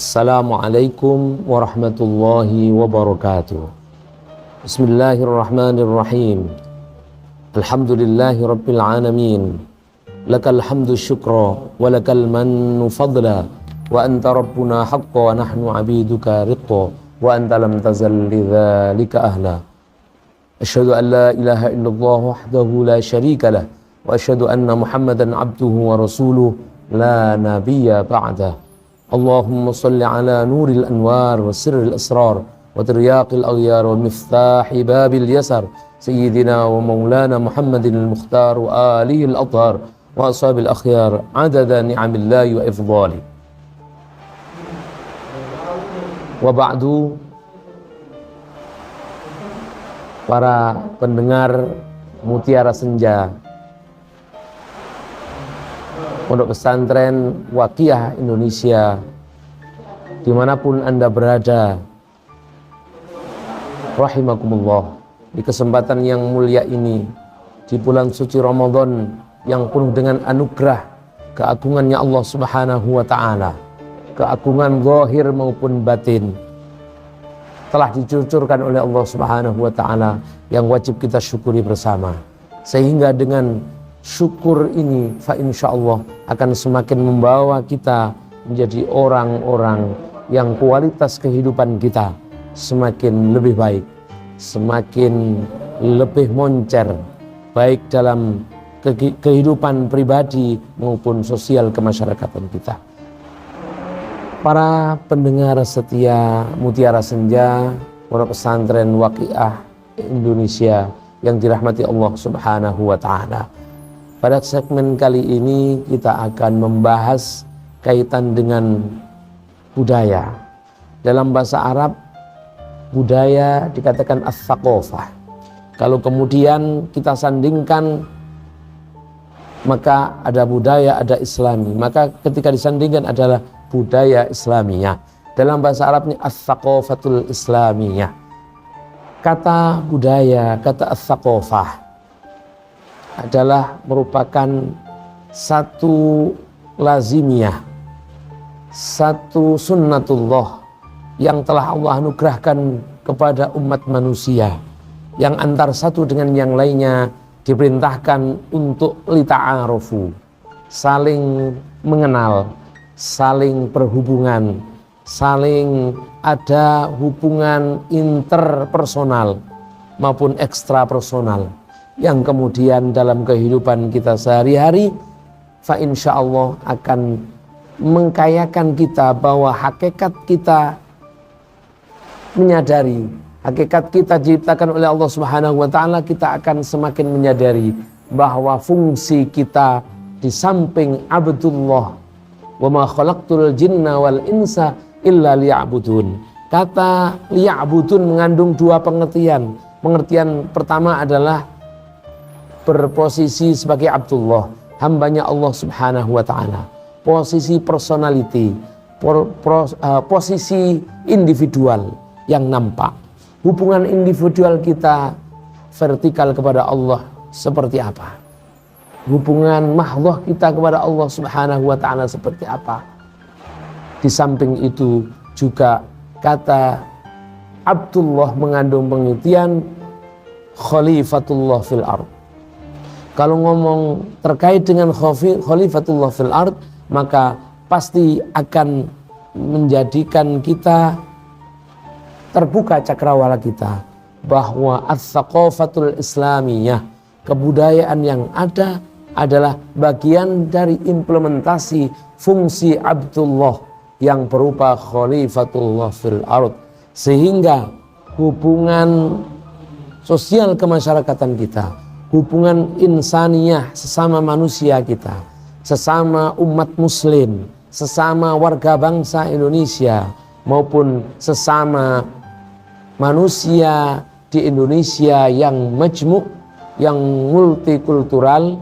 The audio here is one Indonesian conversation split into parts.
Assalamualaikum warahmatullahi wabarakatuh. Bismillahirrahmanirrahim. Alhamdulillahi rabbil alamin. Lakal hamdu syukra wa lakal mannu fadla wa anta rabbuna haqqa wa nahnu abiduka riqqa wa anta lam tazal lidzalika ahla. Asyhadu an la ilaha illallah wahdahu la syarika lah wa asyhadu anna Muhammadan abduhu wa rasuluh la nabiyya ba'dah. Allahumma salli ala nuril anwar wa sirril asrar wa tiryaqil aghyar wa miftahi babil yasar sayyidina wa maulana Muhammadin al-mukhtar wa alihi al-athhar wa ashabil akhyar adada ni'amillahi wa ifdhali. Wa ba'du, para pendengar Mutiara Senja Pondok Pesantren Waqiyah Indonesia, dimanapun Anda berada, rahimakumullah. Di kesempatan yang mulia ini, di bulan suci Ramadan yang penuh dengan anugerah keagungannya Allah Subhanahu wa ta'ala, keagungan zahir maupun batin, telah dicucurkan oleh Allah Subhanahu wa ta'ala yang wajib kita syukuri bersama. Sehingga dengan syukur ini, fa insyaallah akan semakin membawa kita menjadi orang-orang yang kualitas kehidupan kita semakin lebih baik, semakin lebih moncer, baik dalam kehidupan pribadi maupun sosial kemasyarakatan kita. Para pendengar setia Mutiara Senja Pondok Pesantren Waqiyah Indonesia yang dirahmati Allah Subhanahu wa ta'ala, pada segmen kali ini kita akan membahas kaitan dengan budaya. Dalam bahasa Arab, budaya dikatakan as-saqafah. Kalau kemudian kita sandingkan, maka ada budaya, ada islami. Maka ketika disandingkan adalah budaya islamiyah. Dalam bahasa Arabnya as-saqafatul islamiyah. Kata budaya, kata as-saqafah adalah merupakan satu lazimiyah, satu sunnatullah yang telah Allah anugerahkan kepada umat manusia, yang antar satu dengan yang lainnya diperintahkan untuk lita'arufu, saling mengenal, saling berhubungan, saling ada hubungan interpersonal maupun ekstrapersonal, yang kemudian dalam kehidupan kita sehari-hari fa insyaallah akan mengkayakan kita bahwa hakikat kita menyadari, hakikat kita diciptakan oleh Allah Subhanahu wa ta'ala, kita akan semakin menyadari bahwa fungsi kita di samping abdullah, wa ma khalaqtul jinna wal insa illa liya'budun. Kata liya'budun mengandung dua pengertian. Pengertian pertama adalah berposisi sebagai Abdullah, hambanya Allah Subhanahu wa ta'ala. Posisi personality, posisi individual yang nampak. Hubungan individual kita vertikal kepada Allah seperti apa? Hubungan mahdhah kita kepada Allah Subhanahu wa ta'ala seperti apa? Di samping itu juga kata Abdullah mengandung pengertian khalifatullah fil ard. Kalau ngomong terkait dengan khalifatullah fil ard, maka pasti akan menjadikan kita terbuka cakrawala kita bahwa as-saqafatul islamiyah, kebudayaan yang ada adalah bagian dari implementasi fungsi Abdullah yang berupa khalifatullah fil ard, sehingga hubungan sosial kemasyarakatan kita, hubungan insaniyah sesama manusia kita, sesama umat muslim, sesama warga bangsa Indonesia maupun sesama manusia di Indonesia yang majmu', yang multikultural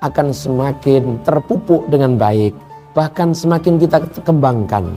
akan semakin terpupuk dengan baik, bahkan semakin kita kembangkan.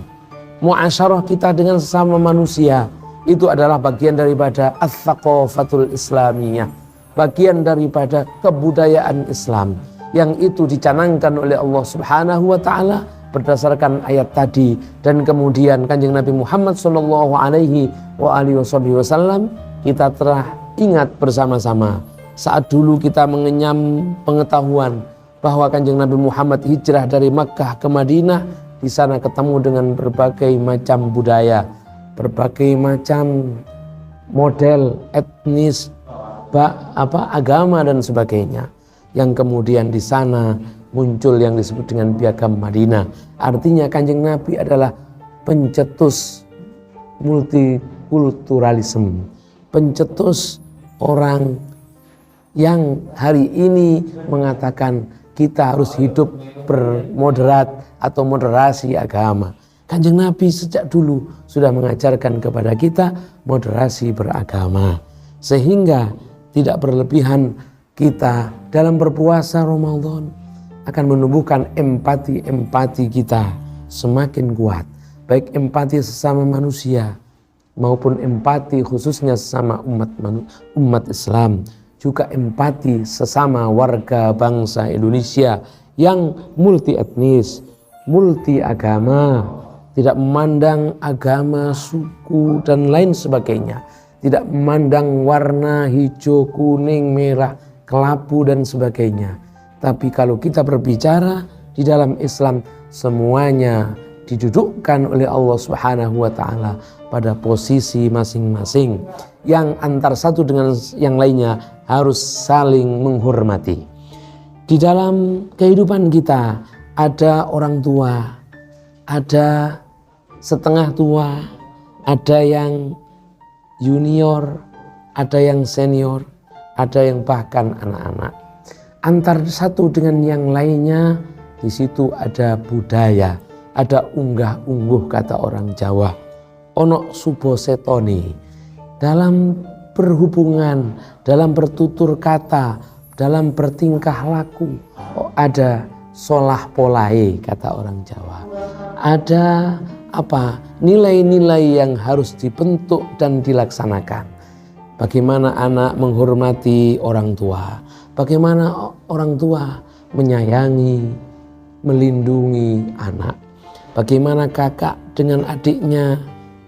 Muasyarah kita dengan sesama manusia itu adalah bagian daripada as-saqafatul islamiyah, bagian daripada kebudayaan Islam yang itu dicanangkan oleh Allah Subhanahu wa ta'ala berdasarkan ayat tadi, dan kemudian Kanjeng Nabi Muhammad Shallallahu Alaihi Wasallam, kita telah ingat bersama-sama saat dulu kita mengenyam pengetahuan bahwa Kanjeng Nabi Muhammad hijrah dari Makkah ke Madinah. Di sana ketemu dengan berbagai macam budaya, berbagai macam model etnis, agama dan sebagainya. Yang kemudian di sana muncul yang disebut dengan Piagam Madinah. Artinya Kanjeng Nabi adalah pencetus multikulturalisme, pencetus orang yang hari ini mengatakan kita harus hidup bermoderat atau moderasi agama. Kanjeng Nabi sejak dulu sudah mengajarkan kepada kita moderasi beragama, sehingga tidak berlebihan kita dalam berpuasa Ramadan akan menumbuhkan empati kita semakin kuat, baik empati sesama manusia maupun empati khususnya sesama umat Islam, juga empati sesama warga bangsa Indonesia yang multi etnis, multi agama, tidak memandang agama, suku dan lain sebagainya, tidak memandang warna hijau, kuning, merah, kelabu dan sebagainya. Tapi kalau kita berbicara di dalam Islam, semuanya didudukkan oleh Allah Subhanahu wa taala pada posisi masing-masing, yang antar satu dengan yang lainnya harus saling menghormati. Di dalam kehidupan kita ada orang tua, ada setengah tua, ada yang junior, ada yang senior, ada yang bahkan anak-anak. Antar satu dengan yang lainnya di situ ada budaya, ada unggah-ungguh kata orang Jawa. Ono subo setoni. Dalam berhubungan, dalam bertutur kata, dalam bertingkah laku, ada solah polai kata orang Jawa. Ada nilai-nilai yang harus dibentuk dan dilaksanakan. Bagaimana anak menghormati orang tua, bagaimana orang tua menyayangi, melindungi anak, bagaimana kakak dengan adiknya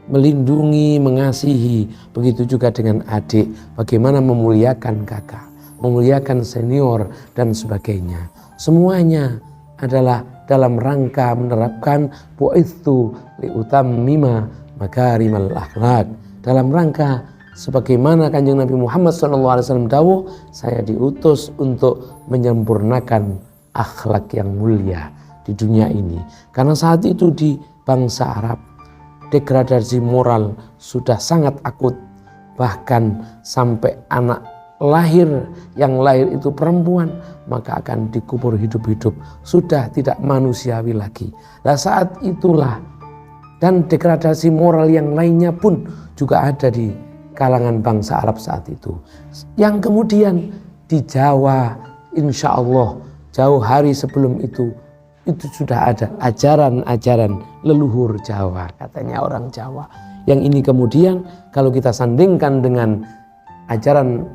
melindungi, mengasihi, begitu juga dengan adik, bagaimana memuliakan kakak, memuliakan senior dan sebagainya. Semuanya adalah dalam rangka menerapkan bu'itsu liutammima makarimal akhlak, dalam rangka sebagaimana Kanjeng Nabi Muhammad SAW dawuh, saya diutus untuk menyempurnakan akhlak yang mulia di dunia ini. Karena saat itu di bangsa Arab degradasi moral sudah sangat akut, bahkan sampai anak yang lahir itu perempuan maka akan dikubur hidup-hidup, sudah tidak manusiawi lagi. Nah saat itulah, dan degradasi moral yang lainnya pun juga ada di kalangan bangsa Arab saat itu, yang kemudian di Jawa insya Allah jauh hari sebelum itu sudah ada ajaran-ajaran leluhur Jawa, katanya orang Jawa. Yang ini kemudian kalau kita sandingkan dengan ajaran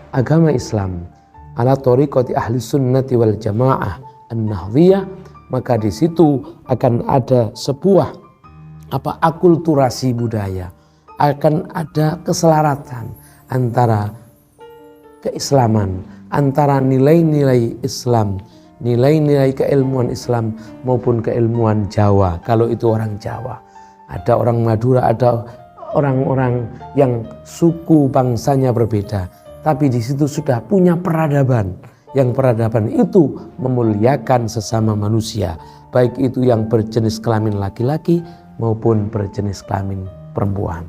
agama Islam ala thariqati ahli sunnati wal jamaah an-nahdhiyah, maka di situ akan ada sebuah akulturasi budaya, akan ada keselaratan antara keislaman, antara nilai-nilai Islam, nilai-nilai keilmuan Islam maupun keilmuan Jawa. Kalau itu orang Jawa, ada orang Madura, ada orang-orang yang suku bangsanya berbeda, tapi di situ sudah punya peradaban, yang peradaban itu memuliakan sesama manusia, baik itu yang berjenis kelamin laki-laki maupun berjenis kelamin perempuan.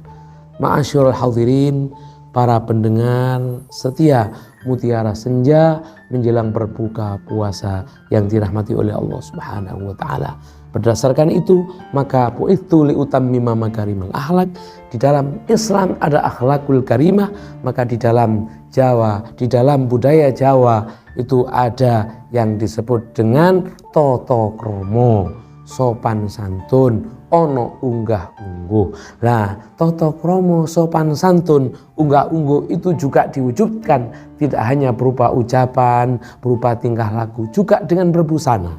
Ma'asyiral hadirin, para pendengar setia Mutiara Senja menjelang berbuka puasa yang dirahmati oleh Allah Subhanahu wa taala. Berdasarkan itu, maka bu'itsu liutammima makarimal akhlak. Di dalam Islam ada akhlakul karimah, maka di dalam Jawa, di dalam budaya Jawa itu ada yang disebut dengan toto kromo, sopan santun, ono unggah ungguh. Nah, toto kromo, sopan santun, unggah ungguh itu juga diwujudkan tidak hanya berupa ucapan, berupa tingkah laku, juga dengan berbusana.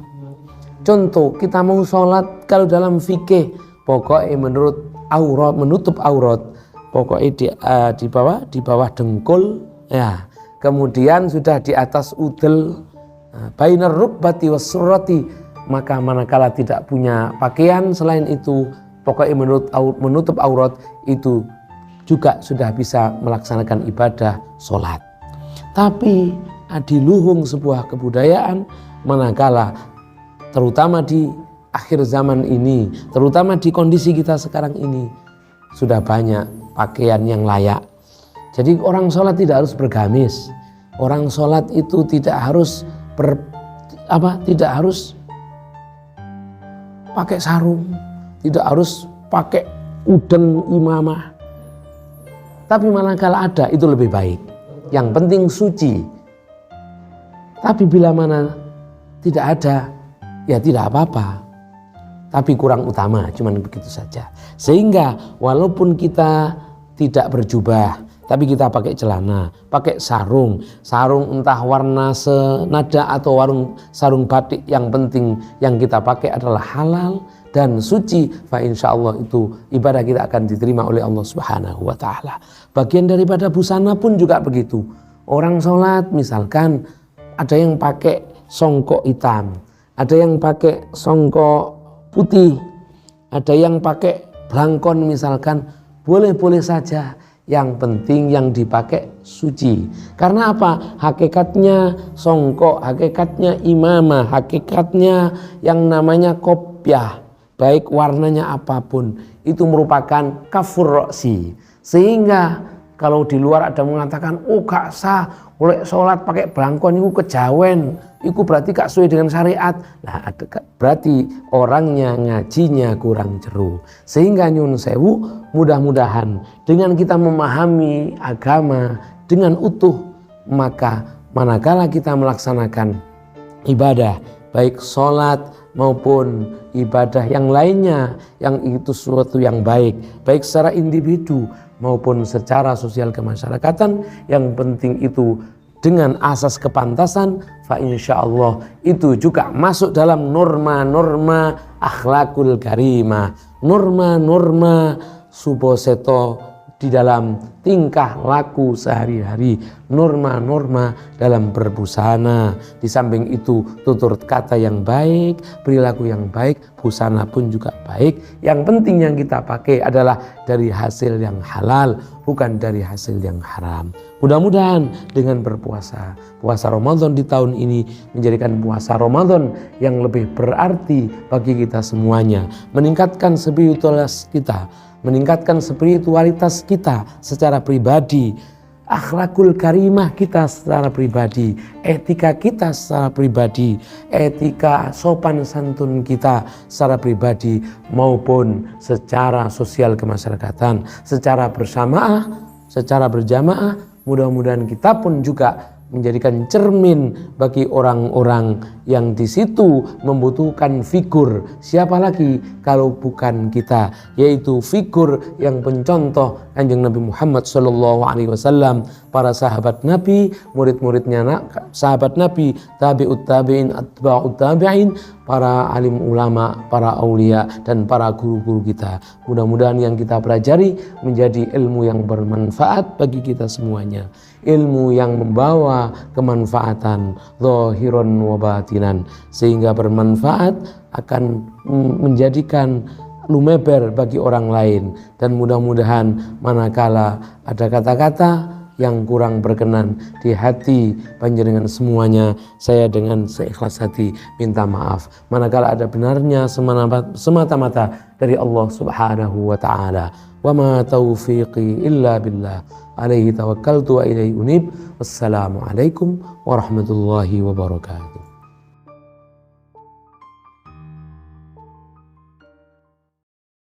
contoh kita mau sholat, kalau dalam fikih pokoknya menurut aurat, menutup aurat pokoknya di bawah dengkul ya, kemudian sudah di atas udel, bainar rukbati was surrati, maka manakala tidak punya pakaian selain itu pokoknya menutup aurat itu juga sudah bisa melaksanakan ibadah sholat. Tapi di luhung sebuah kebudayaan manakala terutama di akhir zaman ini, terutama di kondisi kita sekarang ini, sudah banyak pakaian yang layak. Jadi orang sholat tidak harus bergamis, orang sholat itu tidak harus tidak harus pakai sarung, tidak harus pakai udeng imamah. Tapi manakala ada itu lebih baik. Yang penting suci. Tapi bila mana tidak ada, ya tidak apa-apa. Tapi kurang utama, cuman begitu saja. Sehingga walaupun kita tidak berjubah, tapi kita pakai celana, pakai sarung entah warna senada atau sarung batik, yang penting yang kita pakai adalah halal dan suci, fa insyaallah itu ibadah kita akan diterima oleh Allah Subhanahu wa taala. Bagian daripada busana pun juga begitu. Orang sholat misalkan ada yang pakai songkok hitam, ada yang pakai songkok putih, ada yang pakai blangkon misalkan, boleh-boleh saja. Yang penting yang dipakai suci. Karena apa? Hakikatnya songkok, hakikatnya imamah, hakikatnya yang namanya kopiah, baik warnanya apapun, itu merupakan kafur roksi. Sehingga kalau di luar ada mengatakan, oh gak sah, oleh sholat pakai blangkon itu kejawen, itu berarti gak sesuai dengan syariat. Nah, berarti orangnya ngajinya kurang jeru. Sehingga nyun sewu, mudah-mudahan dengan kita memahami agama dengan utuh, maka manakala kita melaksanakan ibadah, baik sholat maupun ibadah yang lainnya, yang itu suatu yang baik, baik secara individu maupun secara sosial kemasyarakatan, yang penting itu dengan asas kepantasan, fa insyaallah itu juga masuk dalam norma-norma akhlakul karimah, norma-norma suboseto di dalam tingkah laku sehari-hari, norma-norma dalam berbusana. Di samping itu tutur kata yang baik, perilaku yang baik, busana pun juga baik. Yang penting yang kita pakai adalah dari hasil yang halal, bukan dari hasil yang haram. Mudah-mudahan dengan berpuasa, puasa Ramadan di tahun ini menjadikan puasa Ramadan yang lebih berarti bagi kita semuanya, meningkatkan spiritualitas kita, meningkatkan spiritualitas kita secara pribadi, akhlakul karimah kita secara pribadi, etika kita secara pribadi, etika sopan santun kita secara pribadi maupun secara sosial kemasyarakatan, secara berjamaah. Mudah-mudahan kita pun juga menjadikan cermin bagi orang-orang yang di situ membutuhkan figur. Siapa lagi kalau bukan kita, yaitu figur yang pencontoh Kanjeng Nabi Muhammad SAW, para sahabat Nabi, murid-muridnya sahabat Nabi, tabi'ut tabi'in, atba'ut tabi'in, para alim ulama, para aulia, dan para guru-guru kita. Mudah-mudahan yang kita pelajari menjadi ilmu yang bermanfaat bagi kita semuanya, ilmu yang membawa kemanfaatan zahiran wa batinan, sehingga bermanfaat akan menjadikan lumeber bagi orang lain. Dan mudah-mudahan manakala ada kata-kata yang kurang berkenan di hati panjenengan semuanya, saya dengan seikhlas hati minta maaf. Manakala ada benarnya semata-mata dari Allah Subhanahu wa taala. Wa ma taufiqi illa billah. Alaihi tawakkaltu wa ilaihi unib. Wassalamualaikum warahmatullahi wabarakatuh.